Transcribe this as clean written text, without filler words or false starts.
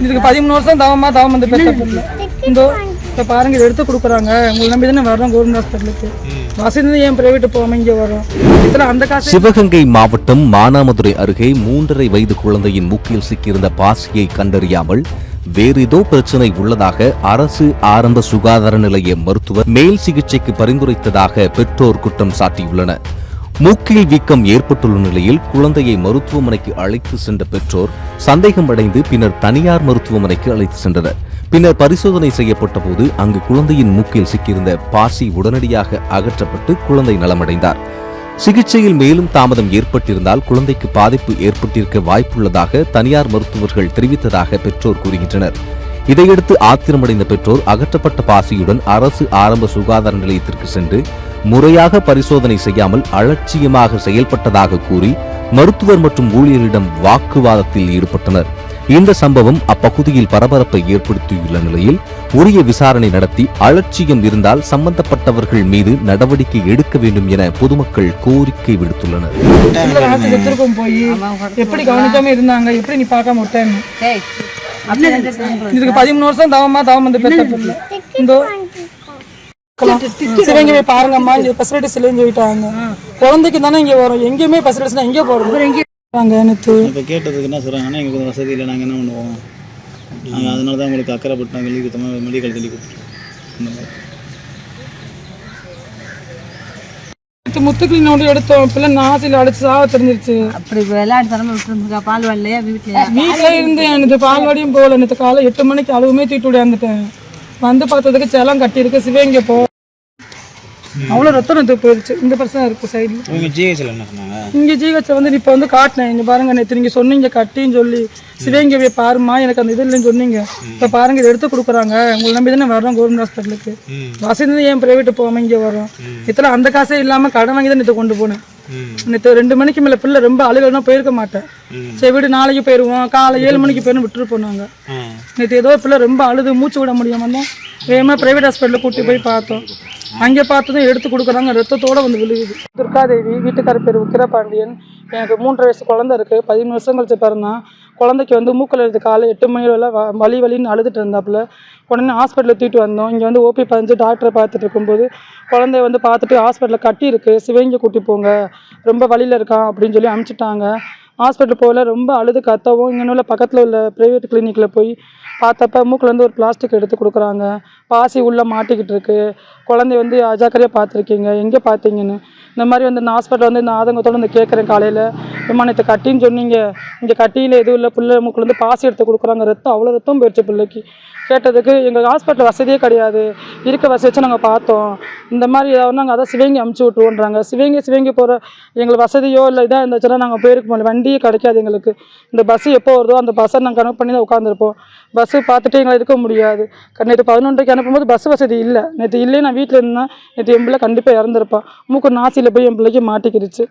இதுக்கு 13 வருஷம் தவம் வந்து பெற்ற இந்த இப்போ பாருங்க இதை எடுத்து கொடுக்குறாங்க. உங்களை நம்பி தானே வரோம் கவர்மெண்ட் ஹாஸ்பிட்டலுக்கு. வசதி ஏன் பிரைவேட் போகாமல் இங்கே வரோம். இதில் அந்த காசு. சிவகங்கை மாவட்டம் மானாமதுரை அருகே 3.5 வயது குழந்தையின் மூக்கில் சிக்கியிருந்த பாசியை கண்டறியாமல் வேறு ஏதோ பிரச்சனை உள்ளதாக அரசு ஆரம்ப சுகாதார நிலைய மருத்துவர் மேல் சிகிச்சைக்கு பரிந்துரைத்ததாக பெற்றோர் குற்றம் சாட்டியுள்ளனர். மூக்கில் வீக்கம் ஏற்பட்டுள்ள நிலையில் குழந்தையை மருத்துவமனைக்கு அழைத்து சென்ற பெற்றோர் சந்தேகம் அடைந்து பின்னர் தனியார் மருத்துவமனைக்கு அழைத்து சென்றனர். பின்னர் பரிசோதனை செய்யப்பட்ட போது அங்கு குழந்தையின் மூக்கில் சிக்கியிருந்த பாசி உடனடியாக அகற்றப்பட்டு குழந்தை நலமடைந்தார். சிகிச்சையில் மேலும் தாமதம் ஏற்பட்டிருந்தால் குழந்தைக்கு பாதிப்பு ஏற்பட்டிருக்க வாய்ப்புள்ளதாக தனியார் மருத்துவர்கள் தெரிவித்ததாக பெற்றோர் கூறுகின்றனர். இதையடுத்து ஆத்திரமடைந்த பெற்றோர் அகற்றப்பட்ட பாசியுடன் அரசு ஆரம்ப சுகாதார நிலையத்திற்கு சென்று முறையாக பரிசோதனை செய்யாமல் அலட்சியமாக செயல்பட்டதாக கூறி மருத்துவர் மற்றும் ஊழியரிடம் வாக்குவாதத்தில் ஈடுபட்டனர். இந்த சம்பவம் அப்பகுதியில் பரபரப்பை ஏற்படுத்தியுள்ள நிலையில் உரிய விசாரணை நடத்தி அலட்சியம் இருந்தால் சம்பந்தப்பட்டவர்கள் மீது நடவடிக்கை எடுக்க வேண்டும் என பொதுமக்கள் கோரிக்கை விடுத்துள்ளனர். எப்படி கவனிக்காம இருந்தாங்க, எப்படி நீ பார்க்காம விட்டேன். இதுக்கு 13 வருஷம் தவம் வந்து பெற்ற இந்த சிவங்கமே பாருங்கம்மா, இங்க ஃபெசிலிட்டிஸ் இல்லைன்னு சொல்லிட்டாங்க. குழந்தைக்கு தானே இங்க வரும், எங்கேயுமே ஃபெசிலிட்டிஸ் எங்கே போறது. இப்போ கேட்டதுக்கு என்ன சொல்கிறாங்கன்னா எங்களுக்கு வசதி இல்லை, நாங்கள் என்ன பண்ணுவோம், நாங்கள் அதனால தான் உங்களுக்கு அக்கறைப்பட்டு நாங்கள் லீவ் கொடுத்தோம், மெடிக்கல் சொல்லி கொடுத்துருவோம். முத்துக்களின் நோண்டி எடுத்தோம், பிள்ளை நாசில அடிச்சு சாவ தெரிஞ்சிருச்சு. அப்படி விளையாட்டு தரமா விட்டுருந்துக்கா, பால் வரலையா வீட்டில் இருந்து எனக்கு பால் வாடியும் போகல. நேற்று காலை 8 மணிக்கு அளவுமே தூக்கிட்டு விளையாண்டுட்டேன். வந்து பார்த்ததுக்கு செலம் கட்டியிருக்கு. சிவங்க போ அவ்வளோ ரத்தம் போயிடுச்சு. இந்த பிரச்சனை இருக்கு சைடில். இங்கே ஜிஹெச் வந்து இப்போ வந்து காட்டினேன். இங்கே பாருங்க, நேற்று நீங்கள் சொன்னீங்க கட்டின்னு சொல்லி சிவங்க போய் பாருமா, எனக்கு அந்த இது இல்லைன்னு சொன்னீங்க. இப்போ பாருங்க இதை எடுத்து கொடுக்குறாங்க. உங்களை நம்பி தானே வரோம் கவர்மெண்ட் ஹாஸ்பிட்டலுக்கு. வசதி ஏன் பிரைவேட் போகாமல் இங்கே வரோம். இதில் அந்த காசே இல்லாமல் கடன் வாங்கி தான் நேற்று கொண்டு போனேன். நேற்று 2 மணிக்கு மேலே பிள்ளை ரொம்ப அழுகலாம் போயிருக்க மாட்டேன். சரி வீடு நாளைக்கு போயிடுவோம், காலை 7 மணிக்கு போயிருந்து விட்டுட்டு போனாங்க. நேற்று ஏதோ பிள்ளை ரொம்ப அழுது மூச்சு விட முடியாமல் தான் வேகமாக ப்ரைவேட் ஹாஸ்பிட்டலில் கூட்டி போய் பார்த்தோம். அங்கே பார்த்ததும் எடுத்து கொடுக்குறாங்க, ரத்தத்தோடு வந்து விழுகுது. துர்காதேவி, வீட்டுக்கார பேர் உக்கிரபாண்டியன். எனக்கு 3.5 வயசு குழந்தை இருக்குது. 13 வருஷம் கழிச்சு பிறந்தான். குழந்தைக்கு வந்து மூக்கில் எடுத்து காலை 8 மணி வலின்னு அழுதுட்டு இருந்தாப்புல. உடனே ஹாஸ்பிட்டலில் தூக்கிட்டு வந்தோம். இங்கே வந்து ஓபி பதிஞ்சு டாக்டரை பார்த்துட்டு இருக்கும்போது குழந்தைய வந்து பார்த்துட்டு ஹாஸ்பிட்டலில் கட்டி இருக்குது, சிவங்க கூட்டி போங்க, ரொம்ப வலியில் இருக்கான் அப்படின்னு சொல்லி அனுப்பிச்சிட்டாங்க. ஹாஸ்பிட்டல் போகல, ரொம்ப அழுது கத்தவும் இங்கே உள்ள பக்கத்தில் உள்ள ப்ரைவேட் கிளினிக்கில் போய் பார்த்தப்ப மூக்கிலேருந்து ஒரு பிளாஸ்டிக் எடுத்து கொடுக்குறாங்க. பாசி உள்ளே மாட்டிக்கிட்டு இருக்கு. குழந்தை வந்து அஜாக்கிரதையாக பார்த்துருக்கீங்க, எங்கே பார்த்தீங்கன்னு இந்த மாதிரி வந்து இந்த ஹாஸ்பிட்டல் வந்து இந்த ஆதங்கத்தோடு வந்து கேட்குறேன். காலையில் விமானத்தை கட்டின்னு சொன்னீங்க, இங்கே கட்டியில் எதுவும் இல்லை, பிள்ளை மூக்கிலேருந்து பாசி எடுத்து கொடுக்குறாங்க. ரத்தம் அவ்வளோ ரத்தம் போயிடுச்சு பிள்ளைக்கு. கேட்டதுக்கு எங்கள் ஹாஸ்பிட்டல் வசதியே கிடையாது, இருக்க வசதி வச்சு நாங்கள் பார்த்தோம், இந்த மாதிரி ஏதாவது நாங்கள் அதை சிவங்கி அமுச்சு விட்ருவோன்றாங்க. சிவங்கி போகிற எங்களுக்கு வசதியோ இல்லை இதாக இருந்துச்சுன்னா நாங்கள் போயிருக்க முடியல. வண்டியே கிடைக்காது எங்களுக்கு. இந்த பஸ்ஸு எப்போ வருதோ அந்த பஸ்ஸை நாங்கள் கனெக்ட் பண்ணி தான் உட்காந்துருப்போம். பஸ்ஸு பார்த்துட்டு எங்களை இருக்க முடியாது. நேற்று 11:30 அனுப்பும்போது பஸ் வசதி இல்லை. நேற்று இல்லையே நான் வீட்டில் இருந்தேன். நேற்று என் பிள்ளை கண்டிப்பாக இறந்துருப்பான். மூக்கு நாசியில் போய் என் பிள்ளைக்கு மாட்டிக்கிடுச்சு.